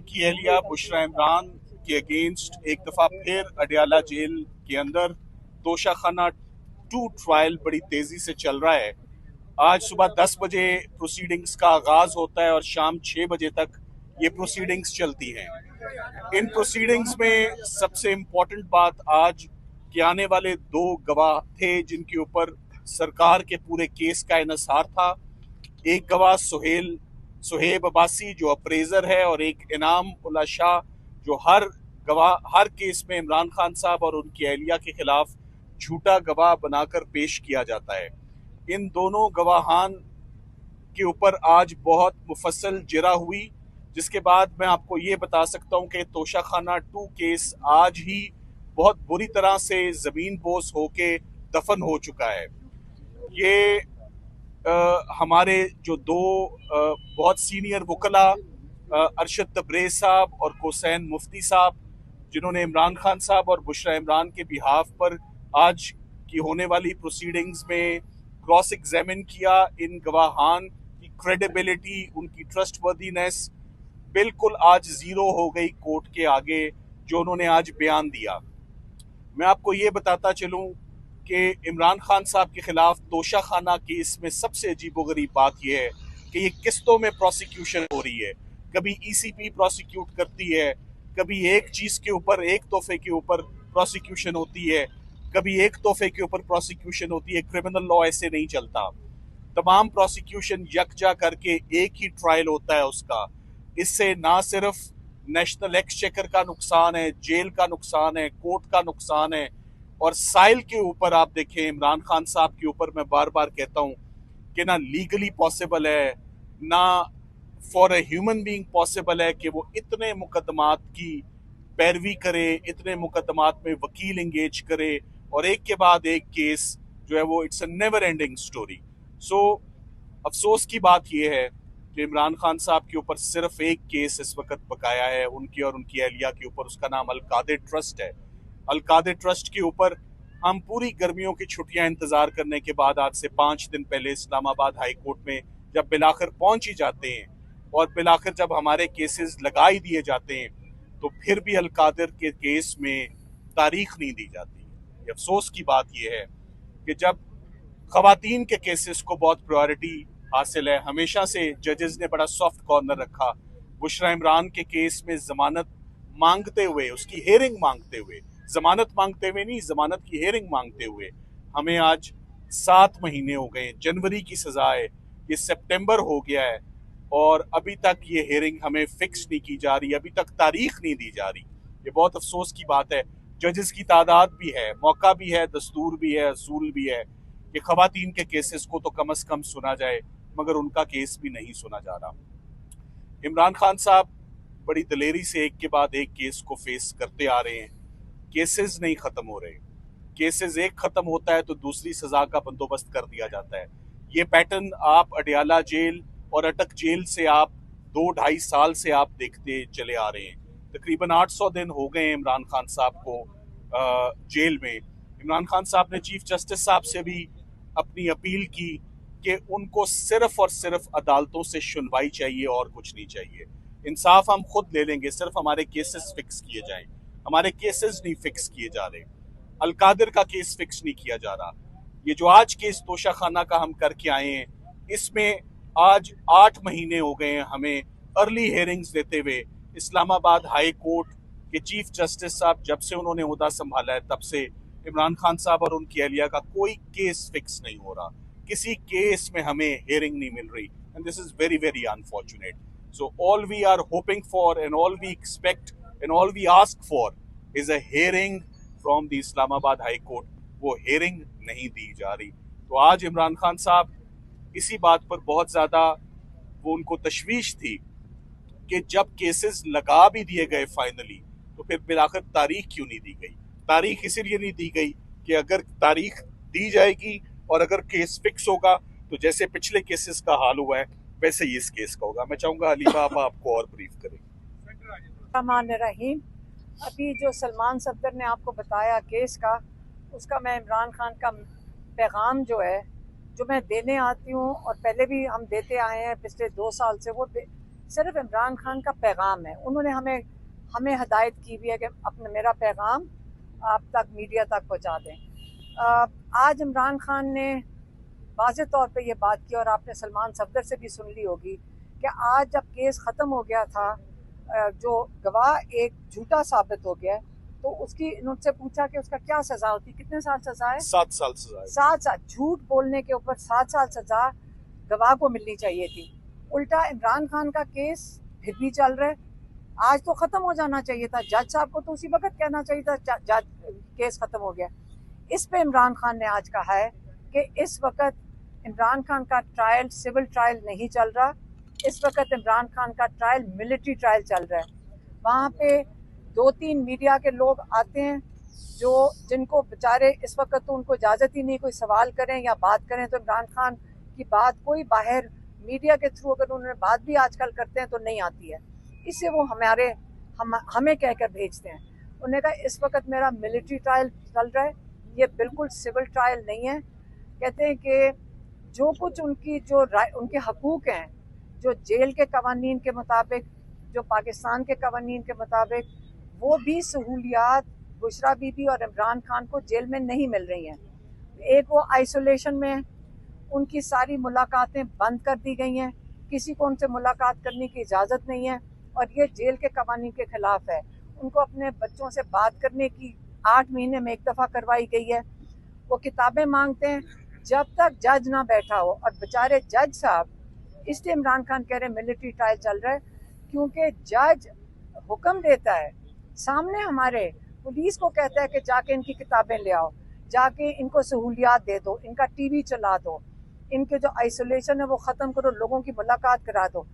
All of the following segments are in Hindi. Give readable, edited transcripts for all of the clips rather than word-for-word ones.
उनकी अहलिया बुशरा इमरान के अगेंस्ट एक दफ़ा फिर अडयाला जेल के अंदर तोशाखाना 2 ट्रायल बड़ी तेज़ी से चल रहा है। आज सुबह 10 बजे प्रोसीडिंग्स का आगाज होता है और शाम 6 बजे तक ये प्रोसीडिंग्स चलती हैं। इन प्रोसीडिंग्स में सबसे इम्पोर्टेंट बात आज के आने वाले 2 गवाह थे जिनके ऊपर सरकार के पूरे केस का इन्हिसार था। एक गवाह सुहेब अब्बासी जो अप्रेजर है, और एक इनाम उल्ला शाह जो हर केस में इमरान खान साहब और उनकी अहलिया के खिलाफ झूठा गवाह बनाकर पेश किया जाता है। इन दोनों गवाहान के ऊपर आज बहुत मुफस्सल जिरा हुई, जिसके बाद मैं आपको ये बता सकता हूँ कि तोशाखाना 2 केस आज ही बहुत बुरी तरह से ज़मीन बोस होके दफन हो चुका है। ये हमारे जो दो बहुत सीनियर वकला अरशद तब्रेज़ साहब और हुसैन मुफ्ती साहब, जिन्होंने इमरान खान साहब और बुशरा इमरान के बिहाफ पर आज की होने वाली प्रोसीडिंग्स में क्रॉस एग्जामिन किया, इन गवाहान की क्रेडिबिलिटी, उनकी ट्रस्टवर्दीनेस बिल्कुल आज ज़ीरो हो गई कोर्ट के आगे जो उन्होंने आज बयान दिया। मैं आपको ये बताता चलूँ कि इमरान खान साहब के खिलाफ तोशाखाना केस में सबसे अजीबोगरीब बात यह है कि ये किस्तों में प्रोसिक्यूशन हो रही है। कभी ईसीपी प्रोसिक्यूट करती है, कभी एक चीज़ के ऊपर, एक तोहफे के ऊपर प्रोसिक्यूशन होती है, कभी एक तोहफे के ऊपर प्रोसिक्यूशन होती है। क्रिमिनल लॉ ऐसे नहीं चलता। तमाम प्रोसिक्यूशन यकजा करके एक ही ट्रायल होता है उसका। इससे ना सिर्फ नेशनल एक्सचेकर का नुकसान है, जेल का नुकसान है, कोर्ट का नुकसान है, और साइल के ऊपर आप देखें, इमरान खान साहब के ऊपर मैं बार बार कहता हूं कि ना लीगली पॉसिबल है, ना for a human being possible है कि वो इतने मुकदमात की पैरवी करे, इतने मुकदमात में वकील इंगेज करे, और एक के बाद एक केस जो है वो it's a never ending story. So अफसोस की बात यह है कि इमरान खान साहब के ऊपर सिर्फ एक केस इस वक्त बकाया है, उनकी और उनकी अहलिया के ऊपर। उसका नाम अलकादिर ट्रस्ट है। अलकादिर ट्रस्ट के ऊपर हम पूरी गर्मियों की छुट्टियां इंतजार करने के बाद आज से 5 दिन पहले इस्लामाबाद हाई कोर्ट में जब बिलाखिर पहुंच ही जाते हैं, और बिलाखिर जब हमारे केसेस लगा ही दिए जाते हैं, तो फिर भी अलकादिर के केस में तारीख नहीं दी जाती। ये अफसोस की बात यह है कि जब खवातीन के केसेस को बहुत प्रायोरिटी हासिल है, हमेशा से जजेस ने बड़ा सॉफ्ट कॉर्नर रखा। बुशरा इमरान के केस में जमानत मांगते हुए, उसकी हेयरिंग मांगते हुए, जमानत मांगते हुए नहीं, जमानत की हेयरिंग मांगते हुए हमें आज 7 महीने हो गए। जनवरी की सजा है, ये सितंबर हो गया है, और अभी तक ये हेयरिंग हमें फिक्स नहीं की जा रही, अभी तक तारीख नहीं दी जा रही। ये बहुत अफसोस की बात है। जजेस की तादाद भी है, मौका भी है, दस्तूर भी है, असूल भी है कि खवातीन के केसेस को तो कम से कम सुना जाए, मगर उनका केस भी नहीं सुना जा रहा। इमरान खान साहब बड़ी दलेरी से एक के बाद एक केस को फेस करते आ रहे हैं। केसेस नहीं खत्म हो रहे। केसेस एक खत्म होता है तो दूसरी सजा का बंदोबस्त कर दिया जाता है। ये पैटर्न आप अडयाला जेल और अटक जेल से आप 2-2.5 साल से आप देखते चले आ रहे हैं। तकरीबन 800 दिन हो गए इमरान खान साहब को जेल में। इमरान खान साहब ने चीफ जस्टिस साहब से भी अपनी अपील की कि उनको सिर्फ और सिर्फ अदालतों से सुनवाई चाहिए और कुछ नहीं चाहिए। इंसाफ हम खुद ले लेंगे, सिर्फ हमारे केसेस फिक्स किए जाएं। हमारे केसेस नहीं फिक्स किए जा रहे। अलकादिर का केस फिक्स नहीं किया जा रहा। ये जो आज केस तोशाखाना का हम करके आए हैं, इसमें आज 8 महीने हो गए हैं हमें अर्ली हेयरिंग्स देते हुए। इस्लामाबाद हाई कोर्ट के चीफ जस्टिस साहब जब से उन्होंने ओहदा संभाला है, तब से इमरान खान साहब और उनकी अहलिया का कोई केस फिक्स नहीं हो रहा। किसी केस में हमें हेयरिंग नहीं मिल रही, and this is very very unfortunate. So all we are hoping for and all we expect and all we ask for is a hearing from the Islamabad high court. वो हेयरिंग नहीं दी जा रही। तो आज इमरान खान साहब इसी बात पर बहुत ज़्यादा वो उनको तशवीश थी कि जब केसेस लगा भी दिए गए फाइनली, तो फिर बिलाखिर तारीख क्यों नहीं दी गई। तारीख इसीलिए नहीं दी गई कि अगर तारीख दी जाएगी और अगर केस फिक्स होगा तो जैसे पिछले केसेस का हाल हुआ है वैसे ही इस केस का होगा। मैं चाहूंगा हलीमा आप आपको और ब्रीफ करें। रहीम, अभी जो सलमान सफदर ने आपको बताया केस का, उसका मैं इमरान खान का पैगाम जो है, जो मैं देने आती हूँ और पहले भी हम देते आए हैं पिछले 2 साल से, वो सिर्फ इमरान खान का पैगाम है। उन्होंने हमें हदायत की भी है कि अपना मेरा पैगाम आप तक मीडिया तक पहुंचा दें। आज इमरान खान ने वाज़ेह तौर पे ये बात की, और आपने सलमान सफदर से भी सुन ली होगी, कि आज जब केस ख़त्म हो गया था, जो गवाह एक झूठा साबित हो गया, तो उसकी उनसे पूछा कि उसका क्या सज़ा होती, कितने साल सज़ा है? 7 साल सजा है। 7 साल। झूठ बोलने के ऊपर 7 साल सज़ा गवाह को मिलनी चाहिए थी। उल्टा इमरान खान का केस फिर भी चल रहा है। आज तो ख़त्म हो जाना चाहिए था। जज साहब को तो उसी वक्त कहना चाहिए था जज केस ख़त्म हो गया। इस पे इमरान खान ने आज कहा है कि इस वक्त इमरान खान का ट्रायल सिविल ट्रायल नहीं चल रहा, इस वक्त इमरान खान का ट्रायल मिलिट्री ट्रायल चल रहा है। वहाँ पे 2-3 मीडिया के लोग आते हैं जिनको बेचारे इस वक्त तो उनको इजाज़त ही नहीं कोई सवाल करें या बात करें, तो इमरान खान की बात कोई बाहर मीडिया के थ्रू अगर उन्होंने बात भी आजकल करते हैं तो नहीं आती है। इससे वो हमें कहकर भेजते हैं। उन्होंने कहा इस वक्त मेरा मिलिट्री ट्रायल चल रहा है, ये बिल्कुल सिविल ट्रायल नहीं है। कहते हैं कि जो कुछ उनके हकूक़ हैं, जो जेल के कवानीन के मुताबिक, जो पाकिस्तान के कवानीन के मुताबिक, वो भी सहूलियात बुशरा बीबी और इमरान खान को जेल में नहीं मिल रही हैं। एक वो आइसोलेशन में है, उनकी सारी मुलाकातें बंद कर दी गई हैं, किसी को उनसे मुलाकात करने की इजाज़त नहीं है, और ये जेल के कवानीन के ख़िलाफ़ है। उनको अपने बच्चों से बात करने की 8 महीने में एक दफ़ा करवाई गई है। वो किताबें मांगते हैं जब तक जज ना बैठा हो, और बेचारे जज साहब, इसलिए इमरान खान कह रहे हैं मिलिट्री ट्रायल चल रहा है, क्योंकि जज हुक्म देता है सामने हमारे, पुलिस को कहता है कि जाके इनकी किताबें ले आओ, जाके इनको सहूलियात दे दो, इनका टीवी चला दो, इनके जो आइसोलेशन है वो ख़त्म करो, लोगों की मुलाकात करा दो।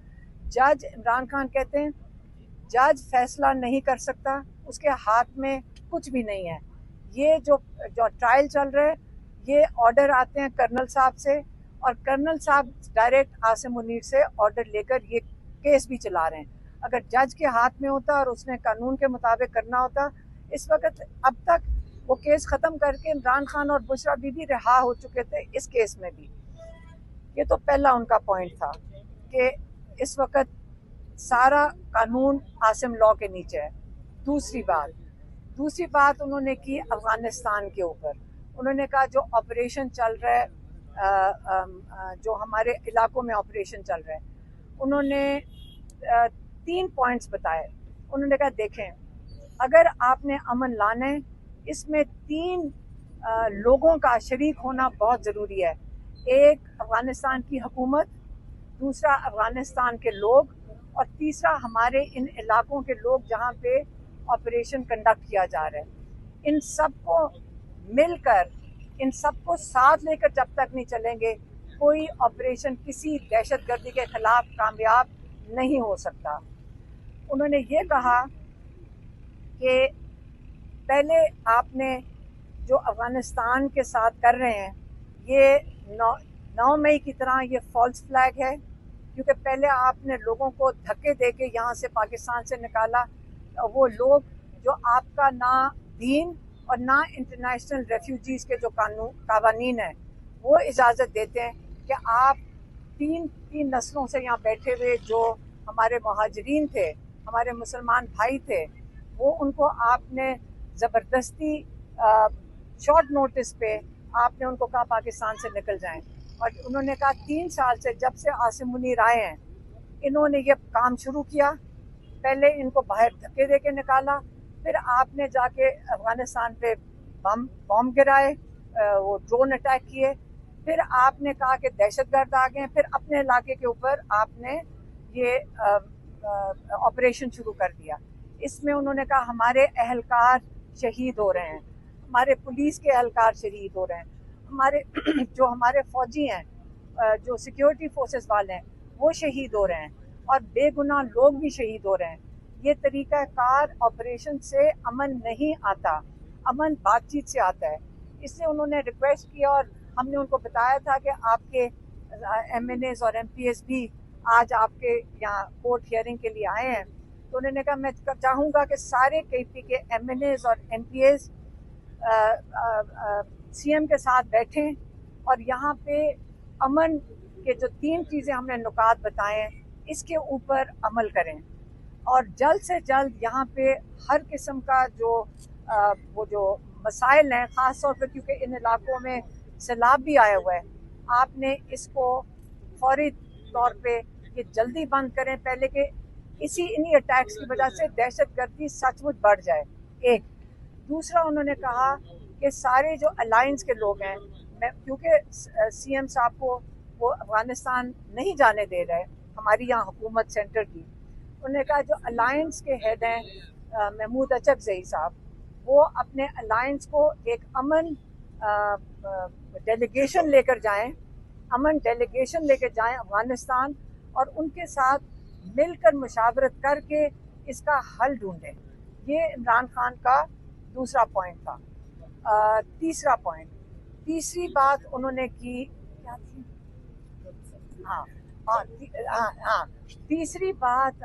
जज इमरान खान कहते हैं जज फैसला नहीं कर सकता, उसके हाथ में कुछ भी नहीं है। ये जो ट्रायल चल रहा है, ये ऑर्डर आते हैं कर्नल साहब से, और कर्नल साहब डायरेक्ट आसिम मुनीर से ऑर्डर लेकर ये केस भी चला रहे हैं। अगर जज के हाथ में होता और उसने कानून के मुताबिक करना होता, इस वक्त अब तक वो केस ख़त्म करके इमरान खान और बुशरा बीबी रिहा हो चुके थे इस केस में भी। ये तो पहला उनका पॉइंट था कि इस वक्त सारा कानून आसिम लॉ के नीचे है। दूसरी बात उन्होंने की अफ़गानिस्तान के ऊपर। उन्होंने कहा जो ऑपरेशन चल रहा है, जो हमारे इलाकों में ऑपरेशन चल रहा है, उन्होंने 3 पॉइंट्स बताए। उन्होंने कहा देखें, अगर आपने अमन लाना है, इसमें 3 लोगों का शरीक होना बहुत ज़रूरी है। एक अफ़गानिस्तान की हुकूमत, दूसरा अफ़गानिस्तान के लोग, और तीसरा हमारे इन इलाकों के लोग जहाँ पे ऑपरेशन कंडक्ट किया जा रहा है। इन सबको मिलकर, इन सबको साथ लेकर जब तक नहीं चलेंगे, कोई ऑपरेशन किसी दहशतगर्दी के खिलाफ कामयाब नहीं हो सकता। उन्होंने ये कहा कि पहले आपने जो अफ़गानिस्तान के साथ कर रहे हैं, ये 9 मई की तरह ये फॉल्स फ्लैग है, क्योंकि पहले आपने लोगों को धक्के देके यहाँ से पाकिस्तान से निकाला। वो लोग जो आपका ना दीन और ना इंटरनेशनल रेफ्यूजीज़ के जो कानून है वो इजाज़त देते हैं कि आप तीन नस्लों से यहाँ बैठे हुए जो हमारे मुहाजिरीन थे, हमारे मुसलमान भाई थे, वो उनको आपने ज़बरदस्ती शॉर्ट नोटिस पे आपने उनको कहा पाकिस्तान से निकल जाएं। और उन्होंने कहा 3 साल से, जब से आसिम मुनीर आए हैं, इन्होंने ये काम शुरू किया। पहले इनको बाहर धक्के दे के निकाला, फिर आपने जाके अफ़गानिस्तान पे बम गिराए, वो ड्रोन अटैक किए, फिर आपने कहा कि दहशतगर्द आ गए, फिर अपने इलाके के ऊपर आपने ये ऑपरेशन शुरू कर दिया। इसमें उन्होंने कहा हमारे अहलकार शहीद हो रहे हैं, हमारे पुलिस के अहलकार शहीद हो रहे हैं, हमारे फौजी हैं, जो सिक्योरिटी फोर्सेस वाले हैं, वो शहीद हो रहे हैं, और बेगुनाह लोग भी शहीद हो रहे हैं। ये तरीक़ाकार ऑपरेशन से अमन नहीं आता, अमन बातचीत से आता है। इसलिए उन्होंने रिक्वेस्ट किया, और हमने उनको बताया था कि आपके MNAs और MPs भी आज आपके यहाँ कोर्ट हियरिंग के लिए आए हैं। तो उन्होंने कहा मैं चाहूँगा कि सारे KP के MNAs और MPs CM के साथ बैठें, और यहाँ पे अमन के जो 3 चीज़ें हमने नुकात बताए हैं, इसके ऊपर अमल करें और जल्द से जल्द यहाँ पे हर किस्म का जो वो जो मसाइल हैं, ख़ास तौर पर क्योंकि इन इलाकों में सैलाब भी आया हुआ है, आपने इसको फौरी तौर पे ये जल्दी बंद करें पहले कि इन्हीं अटैक्स की वजह से दहशतगर्दी सचमुच बढ़ जाए। एक दूसरा उन्होंने कहा कि सारे जो अलायंस के लोग हैं, मैं क्योंकि सीएम साहब को वो अफगानिस्तान नहीं जाने दे रहे, हमारी यहाँ हुकूमत सेंटर की, उन्होंने कहा जो अलायंस के हेड हैं महमूद अचकज़ई साहब, वो अपने अलायंस को एक अमन डेलीगेशन लेकर जाएं, अमन डेलीगेशन लेकर जाएं अफगानिस्तान और उनके साथ मिलकर मुशावरत करके इसका हल ढूंढें। ये इमरान खान का दूसरा पॉइंट था। तीसरा पॉइंट, तीसरी बात उन्होंने की क्या थी? हाँ तीसरी बात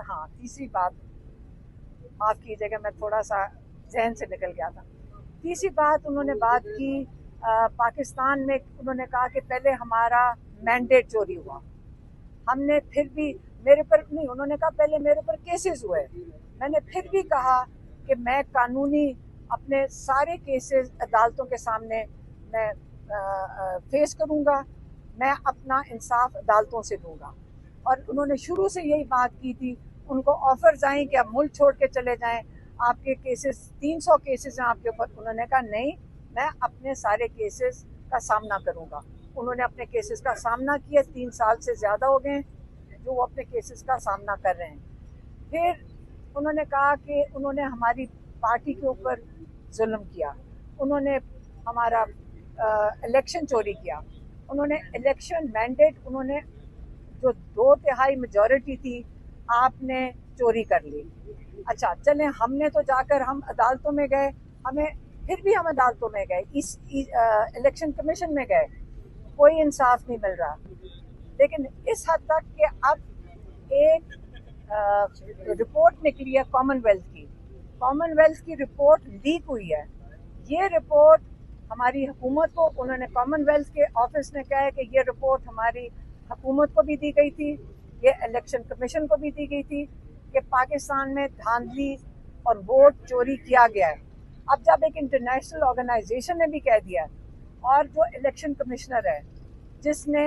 माफ़ कीजिएगा, मैं थोड़ा सा जहन से निकल गया था। तीसरी बात उन्होंने बात की पाकिस्तान में, उन्होंने कहा कि पहले हमारा मैंडेट चोरी हुआ, हमने फिर भी मेरे पर नहीं, उन्होंने कहा पहले मेरे पर केसेस हुए, मैंने फिर भी कहा कि मैं कानूनी अपने सारे केसेस अदालतों के सामने मैं फेस करूंगा, मैं अपना इंसाफ अदालतों से दूंगा। और उन्होंने शुरू से यही बात की थी, उनको ऑफर्स आए कि आप मुल्क छोड़ के चले जाएं, आपके केसेस 300 केसेस हैं आपके ऊपर। उन्होंने कहा नहीं, मैं अपने सारे केसेस का सामना करूंगा। उन्होंने अपने केसेस का सामना किया, 3 साल से ज़्यादा हो गए जो वो अपने केसेस का सामना कर रहे हैं। फिर उन्होंने कहा कि उन्होंने हमारी पार्टी के ऊपर जुल्म किया, उन्होंने हमारा इलेक्शन चोरी किया, उन्होंने इलेक्शन मैंडेट, उन्होंने जो 2/3 मेजॉरिटी थी आपने चोरी कर ली। अच्छा चलें, हमने तो जाकर हम अदालतों में गए, फिर भी हम अदालतों में गए, इस इलेक्शन कमीशन में गए, कोई इंसाफ नहीं मिल रहा। लेकिन इस हद तक कि अब एक रिपोर्ट निकली है कॉमनवेल्थ की रिपोर्ट लीक हुई है। ये रिपोर्ट हमारी हुकूमत को, उन्होंने कॉमनवेल्थ के ऑफिस ने कहा है कि ये रिपोर्ट हमारी हुकूमत को भी दी गई थी, ये इलेक्शन कमीशन को भी दी गई थी कि पाकिस्तान में धांधली और वोट चोरी किया गया है। अब जब एक इंटरनेशनल ऑर्गेनाइजेशन ने भी कह दिया, और जो इलेक्शन कमिश्नर है जिसने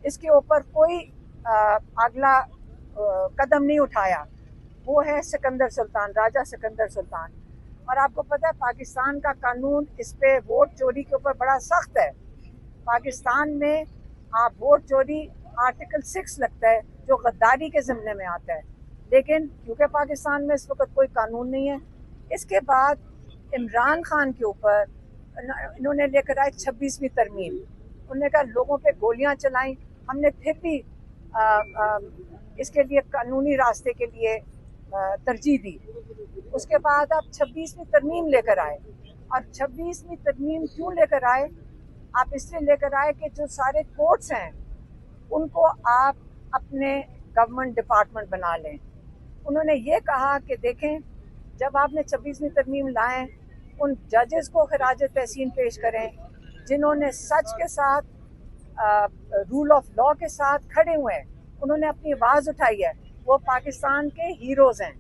इसके ऊपर कोई अगला कदम नहीं उठाया, वो है सिकंदर सुल्तान, राजा सिकंदर सुल्तान। और आपको पता है पाकिस्तान का कानून इस पे वोट चोरी के ऊपर बड़ा सख्त है। पाकिस्तान में आप वोट चोरी आर्टिकल 6 लगता है जो गद्दारी के ज़िम्मे में आता है, लेकिन क्योंकि पाकिस्तान में इस वक्त कोई कानून नहीं है, इसके बाद इमरान खान के ऊपर इन्होंने लेकर आए 26वीं तरमीम। उन्होंने कहा लोगों पे गोलियां चलाई, हमने फिर भी इसके लिए कानूनी रास्ते के लिए तरजीह दी। उसके बाद आप 26वीं तरमीम लेकर आए, और 26वीं तरमीम क्यों लेकर आए? आप इसलिए लेकर आए कि जो सारे कोर्ट्स हैं उनको आप अपने गवर्नमेंट डिपार्टमेंट बना लें। उन्होंने ये कहा कि देखें, जब आपने 26वीं तरमीम लाएं, उन जजेस को खराज तहसीन पेश करें जिन्होंने सच के साथ, रूल ऑफ लॉ के साथ खड़े हुए हैं, उन्होंने अपनी आवाज़ उठाई है, वो पाकिस्तान के हीरोज़ हैं।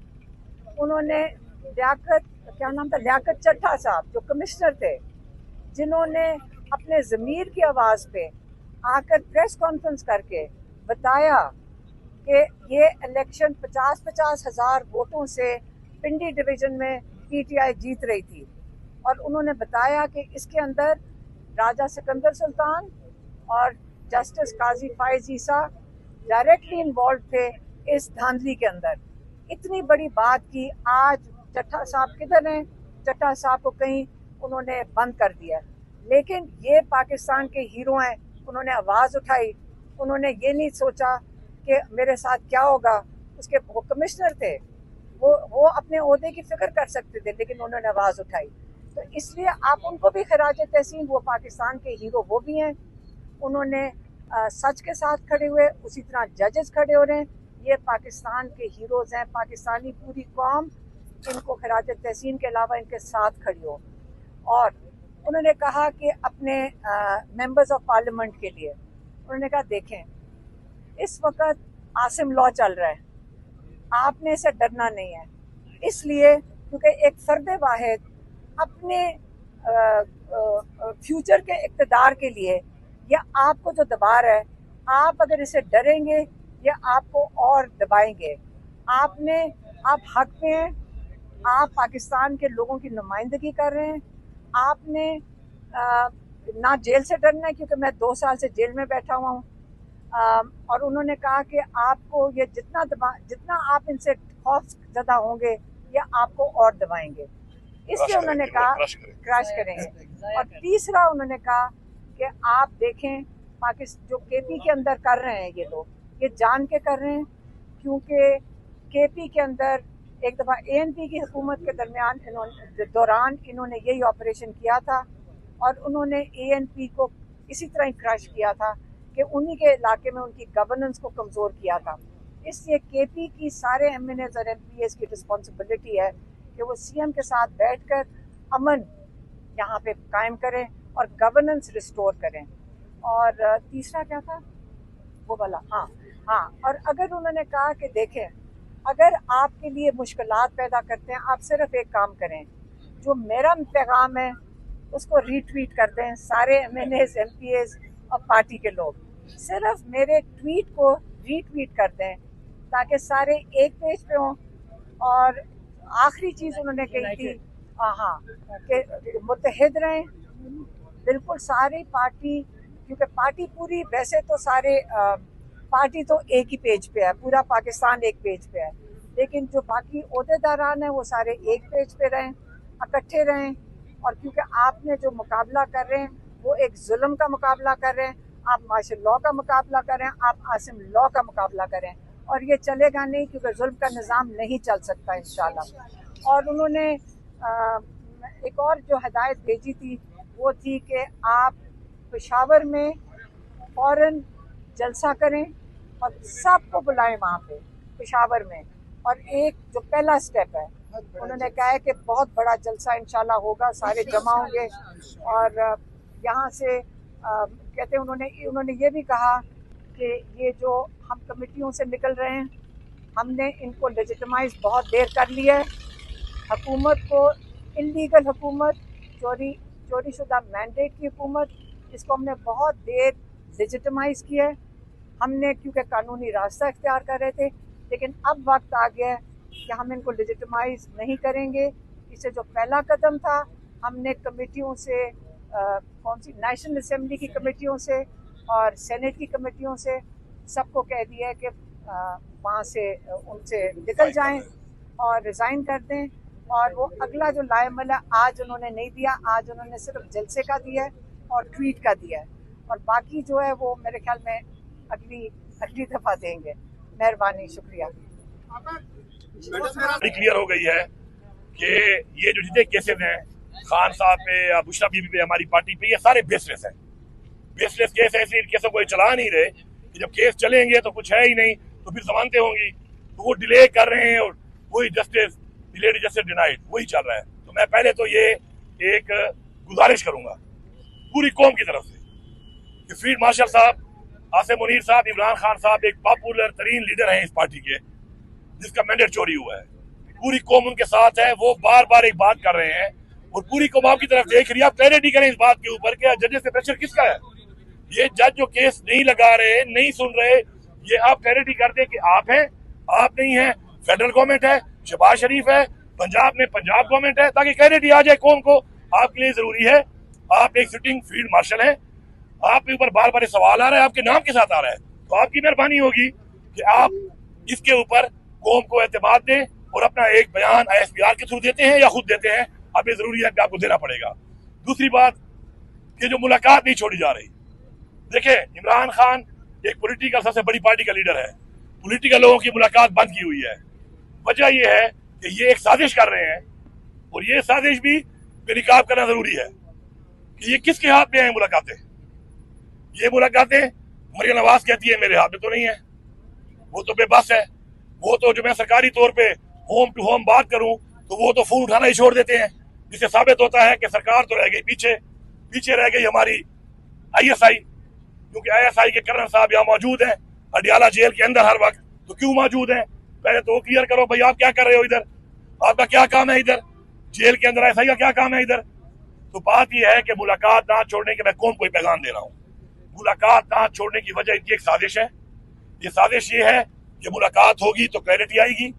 उन्होंने लियाकत चड्ढा साहब जो कमिश्नर थे, जिन्होंने अपने ज़मीर की आवाज़ पे आकर प्रेस कॉन्फ्रेंस करके बताया कि ये इलेक्शन 50-50 हज़ार वोटों से पिंडी डिवीज़न में पीटीआई जीत रही थी, और उन्होंने बताया कि इसके अंदर राजा सिकंदर सुल्तान और जस्टिस काजी फाइज ईसा डायरेक्टली इन्वॉल्व थे इस धांधली के अंदर। इतनी बड़ी बात की, आज चड्ढा साहब किधर हैं? चड्ढा साहब को कहीं उन्होंने बंद कर दिया। लेकिन ये पाकिस्तान के हीरो हैं, उन्होंने आवाज़ उठाई, उन्होंने ये नहीं सोचा कि मेरे साथ क्या होगा। उसके वो कमिश्नर थे, वो अपने ओहदे की फिक्र कर सकते थे, लेकिन उन्होंने आवाज़ उठाई। तो इसलिए आप उनको भी खराज तहसीन, वो पाकिस्तान के हीरो वो भी हैं, उन्होंने सच के साथ खड़े हुए, उसी तरह जजेस खड़े हो रहे हैं, ये पाकिस्तान के हीरोज़ हैं। पाकिस्तानी पूरी कौम इनको खराज तहसीन के अलावा इनके साथ खड़ी हो। और उन्होंने कहा कि अपने मेंबर्स ऑफ पार्लियामेंट के लिए उन्होंने कहा देखें, इस वक्त आसिम लॉ चल रहा है, आपने से डरना नहीं है। इसलिए क्योंकि एक फर्द वाहिद अपने फ्यूचर के इक़्तिदार के लिए या आपको जो दबा रहा है, आप अगर इसे डरेंगे या आपको और दबाएंगे। आप हक पे हैं, आप पाकिस्तान के लोगों की नुमाइंदगी कर रहे हैं। आपने ना जेल से डरना है, क्योंकि मैं 2 साल से जेल में बैठा हुआ हूँ। और उन्होंने कहा कि आपको ये जितना आप इनसे खौफ ज़दा होंगे या आपको और दबाएंगे, इसलिए उन्होंने कहा क्रश करेंगे। और तीसरा उन्होंने कहा कि आप देखें पाकिस्तान जो केपी के अंदर कर रहे हैं, ये लोग ये जान के कर रहे हैं, क्योंकि केपी के अंदर एक दफ़ा ANP की हुकूमत के दौरान इन्होंने यही ऑपरेशन किया था और उन्होंने ANP को इसी तरह ही क्रश किया था कि उन्हीं के इलाके में उनकी गवर्नेंस को कमज़ोर किया था। इसलिए केपी की सारे MNAs और MPAs की रिस्पॉन्सिबिलिटी है कि वो CM के साथ बैठकर अमन यहाँ पे कायम करें और गवर्नेंस रिस्टोर करें। और तीसरा क्या था वो वाला, हाँ, और अगर उन्होंने कहा कि देखें, अगर आपके लिए मुश्किलात पैदा करते हैं, आप सिर्फ एक काम करें, जो मेरा पैगाम है उसको रीट्वीट कर दें सारे MNAs MPAs और पार्टी के लोग, सिर्फ मेरे ट्वीट को रीट्वीट कर दें ताकि सारे एक पेज पे हों। और आखिरी चीज़ उन्होंने कही थी, हाँ, कि मुत्तहिद रहें, बिल्कुल सारी पार्टी, क्योंकि पार्टी पूरी, वैसे तो सारे पार्टी तो एक ही पेज पे है, पूरा पाकिस्तान एक पेज पे है, लेकिन जो बाकी ओहदेदारान हैं वो सारे एक पेज पे रहें, इकट्ठे रहें। और क्योंकि आपने जो मुकाबला कर रहे हैं वो एक जुल्म का मुकाबला कर रहे हैं, आप मार्शल लॉ का मुकाबला कर रहे हैं, आप आसिम लॉ का मुकाबला करें, और ये चलेगा नहीं, क्योंकि जुल्म का निज़ाम नहीं चल सकता इंशाल्लाह। और उन्होंने एक और जो हदायत भेजी थी वो थी कि आप पेशावर में फ़ौरन जलसा करें और सबको बुलाएं वहाँ पे पेशावर में। और एक जो पहला स्टेप है, उन्होंने कहा है कि बहुत बड़ा जलसा इंशाल्लाह होगा, सारे जमा होंगे। और यहाँ से कहते हैं, उन्होंने ये भी कहा कि ये जो हम कमेटियों से निकल रहे हैं, हमने इनको लेजिटिमाइज बहुत देर कर लिया है। हुकूमत को इलीगल हुकूमत, चोरी शुदा मैंडेट की हुकूमत, इसको हमने बहुत देर लेजिटिमाइज किया है। हमने क्योंकि कानूनी रास्ता इख्तियार कर रहे थे, लेकिन अब वक्त आ गया है कि हम इनको लेजिटिमाइज नहीं करेंगे। इससे जो पहला कदम था, हमने कमेटियों से कौन सी नेशनल असेंबली की कमेटियों से और सेनेट की कमेटियों से सबको कह दिया है कि वहाँ से उनसे निकल जाएं और रिज़ाइन कर दें। और वो अगला जो लाएमल है आज उन्होंने नहीं दिया, आज उन्होंने सिर्फ जलसे का दिया है और ट्वीट का दिया है, और बाकी जो है वो मेरे ख्याल में अगली दफ़ा देंगे। मेहरबानी, शुक्रिया। क्लियर हो गई है कि ये जो जितने केसेस हैं खान साहब पे या बुशरा बीबी पे, हमारी पार्टी पे, ये सारे बेसलेस हैं। बेसलेस केस है, इसलिए इन केसों को चला नहीं रहे कि जब केस चलेंगे तो कुछ है ही नहीं, तो फिर जमानतें होंगी, तो वो डिले कर रहे हैं और वही जस्टिस डिलेड जस्टिस डिनाइड वही चल रहा है। तो मैं पहले तो ये एक गुजारिश करूंगा पूरी कौम की तरफ से कि फील्ड मार्शल साहब, आसिम मुनीर साहब, इमरान खान साहब एक पॉपुलर तरीन लीडर हैं इस पार्टी के, जिसका मैंडेट चोरी हुआ है। पूरी कौम उनके साथ है, वो बार बार एक बात कर रहे हैं और पूरी कौम आपकी तरफ देख रही है। आप क्लैरिटी करें इस बात के ऊपर कि जजेस से प्रेशर किसका है। ये जज जो केस नहीं लगा रहे, नहीं सुन रहे, ये आप क्लैरिटी कर दें कि आप हैं, आप नहीं हैं, फेडरल गवर्नमेंट है, शहबाज शरीफ है, पंजाब में पंजाब गवर्नमेंट है, ताकि क्लैरिटी आ जाए कौम को। आपके लिए जरूरी है, आप एक सिटिंग फील्ड मार्शल हैं, आपके ऊपर बार बार सवाल आ रहा है, आपके नाम के साथ आ रहा है, तो आपकी मेहरबानी होगी कि आप इसके ऊपर कौम को एतमाद दें और अपना एक बयान ISPR के थ्रू देते हैं या खुद देते हैं, अब ये जरूरी है कि आपको देना पड़ेगा। दूसरी बात कि जो मुलाकात नहीं छोड़ी जा रही, देखिए इमरान खान एक पॉलिटिकल सबसे बड़ी पार्टी का लीडर है, पॉलिटिकल लोगों की मुलाकात बंद की हुई है। वजह यह है कि ये एक साजिश कर रहे हैं और ये साजिश भी बेनकाब करना जरूरी है कि ये किसके हाथ में है मुलाकातें। ये मुलाकातें मरियम नवाज कहती है मेरे हाथ में तो नहीं है, वो तो बेबस है, वो तो जो मैं सरकारी तौर पे होम टू होम बात करूं तो वो तो फोन उठाना ही छोड़ देते हैं, जिससे साबित होता है कि सरकार तो रह गई पीछे रह गई हमारी ISI, क्योंकि ISI के कर्नल साहब यहाँ मौजूद हैं अडियाला जेल के अंदर हर वक्त, तो क्यों मौजूद हैं? पहले तो क्लियर करो भाई, आप क्या कर रहे हो इधर, आपका क्या काम है इधर, जेल के अंदर एसआई का क्या काम है इधर? तो बात यह है कि मुलाकात ना छोड़ने के मैं कौम को पैगाम दे रहा हूँ। मुलाकात ना छोड़ने की वजह इनकी एक साजिश है। ये साजिश ये है कि मुलाकात होगी तो क्लैरिटी आएगी।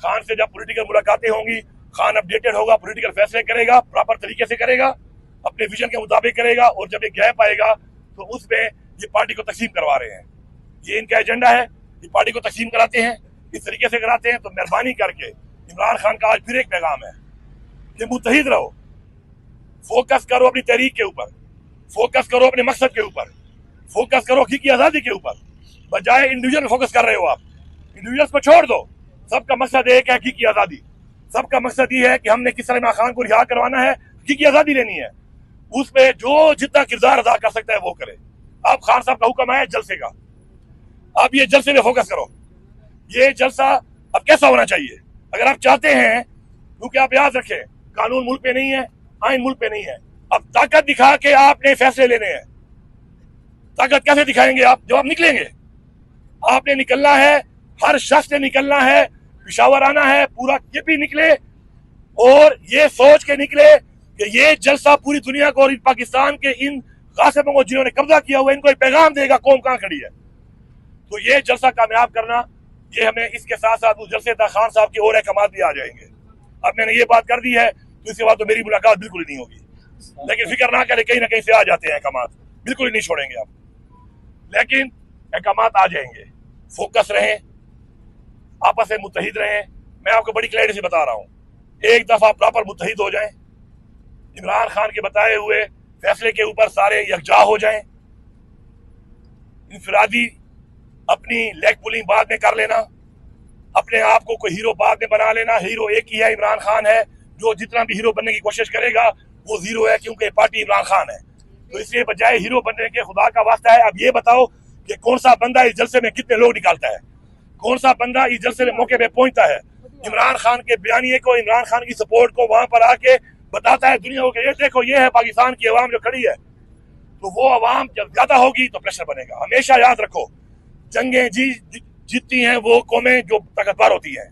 खान से जब पॉलिटिकल मुलाकातें होंगी, खान अपडेटेड होगा, पॉलिटिकल फैसले करेगा, प्रॉपर तरीके से करेगा, अपने विजन के मुताबिक करेगा। और जब ये गैप आएगा तो उसमें ये पार्टी को तकसीम करवा रहे हैं। ये इनका एजेंडा है, ये पार्टी को तकसीम कराते हैं, इस तरीके से कराते हैं। तो मेहरबानी करके इमरान खान का आज फिर एक पैगाम है कि मुत्तहिद रहो, फोकस करो अपनी तहरीक के ऊपर, फोकस करो अपने मकसद के ऊपर, फोकस करो हकीकी आजादी के ऊपर। बजाय इंडिविजुअल फोकस कर रहे हो आप, इंडिविजुअल्स को छोड़ दो। सबका मकसद एक है, हकीकी आजादी। सबका मकसद ये है कि हमने किस तरह इमरान खान को रिहा करवाना है, हकीकी आजादी लेनी है। उसमें जो जितना किरदार अदा कर सकता है वो करे। अब खान साहब का हुक्म है जलसे का, आप ये जलसे में फोकस करो। ये जलसा अब कैसा होना चाहिए? अगर आप चाहते हैं, क्योंकि आप याद रखें कानून मुल्क पे नहीं है, आइन मुल्क पे नहीं है। अब ताकत दिखा के आपने फैसले लेने हैं। ताकत कैसे दिखाएंगे आप? जब आप निकलेंगे, आपने निकलना है, हर शख्स ने निकलना है, पिशावर आना है, पूरा केपी निकले और ये सोच के निकले कि ये जलसा पूरी दुनिया को और पाकिस्तान के इन गासिबों को जिन्होंने कब्जा किया हुआ, इनको एक पैगाम देगा कौम कहां खड़ी है। तो ये जलसा कामयाब करना, ये हमें इसके साथ साथ उस जलसे तक खान साहब की और अहकाम भी आ जाएंगे। अब मैंने ये बात कर दी है तो इसके बाद तो मेरी मुलाकात बिल्कुल ही नहीं होगी। लेकिन फिक्र ना करें, कहीं ना कहीं से आ जाते हैं अहकाम, बिल्कुल ही नहीं छोड़ेंगे आप, लेकिन अहकाम आ जाएंगे। फोकस रहें, आपस में मुत्तहिद रहें। मैं आपको बड़ी क्लैरिटी से बता रहा हूं, एक दफा प्रॉपर मुत्तहिद हो जाएं, इमरान खान के बताए हुए फैसले के ऊपर सारे यकजा हो जाएं। इंफरादी अपनी लेग पुलिंग बाद में कर लेना, अपने आप को कोई हीरो बाद में बना लेना। हीरो एक ही है, इमरान खान है। जो जितना भी हीरो बनने की कोशिश करेगा वो जीरो है, क्योंकि पार्टी इमरान खान है। तो इसलिए बजाय हीरो बनने के, खुदा का वास्ता है अब ये बताओ कि कौन सा बंदा इस जलसे में कितने लोग निकालता है, कौन सा बंदा इस जलसे में मौके पे पहुंचता है, इमरान खान के बयानिए को, इमरान खान की सपोर्ट को वहां पर आके बताता है दुनिया को, ये देखो ये है पाकिस्तान की अवाम जो खड़ी है। तो वो अवाम जब ज्यादा होगी तो प्रेशर बनेगा। हमेशा याद रखो, जंगें जीतती हैं वो कौमें जो ताकतवर होती हैं,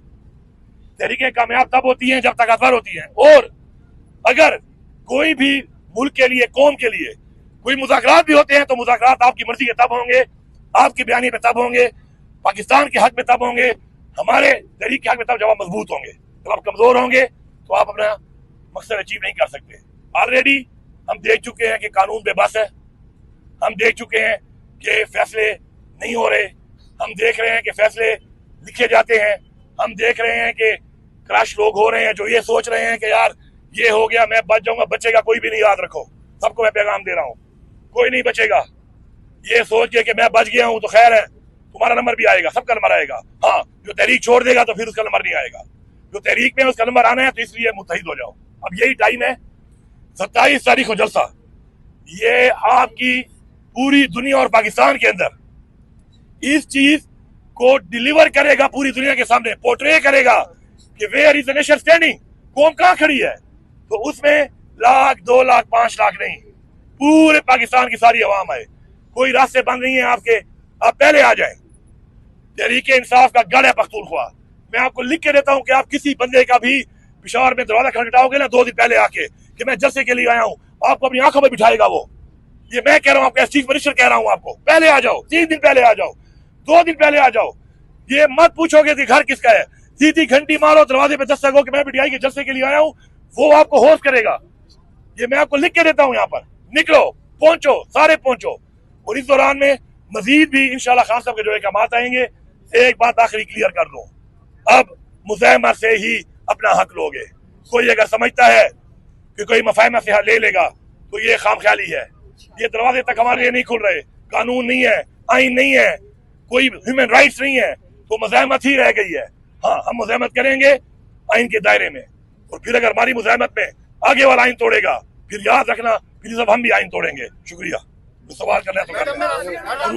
तहरीकें कामयाब तब होती हैं जब ताकतवर होती हैं। और अगर कोई भी मुल्क के लिए, कौम के लिए कोई मुज़ाकरात भी होते हैं तो मुज़ाकरात आपकी मर्जी के तब होंगे, आपके बयानी पे तब होंगे, पाकिस्तान के हक में तब होंगे, हमारे तहरीक के हक में तब जब आप मजबूत होंगे। जब आप कमजोर होंगे तो आप अपना मकसद अचीव नहीं कर सकते। ऑलरेडी हम देख चुके हैं कि कानून बेबस है, हम देख चुके हैं कि फैसले नहीं हो रहे, हम देख रहे हैं कि फैसले लिखे जाते हैं, हम देख रहे हैं कि क्रश लोग हो रहे हैं जो ये सोच रहे हैं कि यार ये हो गया मैं बच जाऊंगा। बचेगा कोई भी नहीं, याद रखो। सबको मैं पैगाम दे रहा हूं, कोई नहीं बचेगा। ये सोच के कि मैं बच गया हूं तो खैर है, तुम्हारा नंबर भी आएगा, सबका नंबर आएगा। हाँ, जो तहरीक छोड़ देगा तो फिर उसका नंबर नहीं आएगा। जो तहरीक में उसका नंबर आना है तो इसलिए मुत्तहिद हो जाओ। अब यही टाइम है, 27 तारीख को जलसा, ये आपकी पूरी दुनिया और पाकिस्तान के अंदर इस चीज को डिलीवर करेगा, पूरी दुनिया के सामने पोर्ट्रे करेगा कि where is the nation standing, कौम कहां खड़ी है। तो उसमें लाख, 2 लाख, 5 लाख नहीं, पूरे पाकिस्तान की सारी अवाम आए। कोई रास्ते बंद नहीं है आपके, आप पहले आ जाएं। तहरीके इंसाफ का गढ़ है पख्तूनख्वा। मैं आपको लिख के देता हूं कि आप किसी बंदे का भी पेशावर में दरवाजा खटखटाओगे ना 2 दिन पहले आके कि मैं जलसे के लिए आया हूं, आपको अपनी आंखों में बिठाएगा वो। ये मैं कह रहा हूं, आपको चीफ मिनिस्टर कह रहा हूं, आपको पहले आ जाओ, 3 दिन पहले आ जाओ, 2 दिन पहले आ जाओ। ये मत पूछोगे कि घर किसका है, सीधी घंटी मारो दरवाजे पे दस्तक हो कि मैं बिटियाई के जलसे के लिए आया हूं, वो आपको होस्ट करेगा। ये मैं आपको लिख के देता हूं, यहाँ पर निकलो, पहुंचो, सारे पहुंचो। और इस दौरान में मजीद भी इंशाल्लाह खान साहब के जो अहकाम आएंगे। एक बात आखिरी क्लियर कर दूं, अब मुज़ाहमत से ही अपना हक लोगे। कोई अगर समझता है कि कोई मफाहमा से ले लेगा तो ये खामख्याली है। ये दरवाजे तक हमारे लिए नहीं खुल रहे, कानून नहीं है, आइन नहीं है, कोई ह्यूमन राइट्स नहीं है, तो मुज़ाहमत ही रह गई है। हाँ, हम मुज़ाहमत करेंगे आइन के दायरे में, और फिर अगर हमारी मुज़ाहमत में आगे वाला आइन तोड़ेगा फिर याद रखना फिर सब हम भी आइन तोड़ेंगे। शुक्रिया। सवाल करना है तो करना।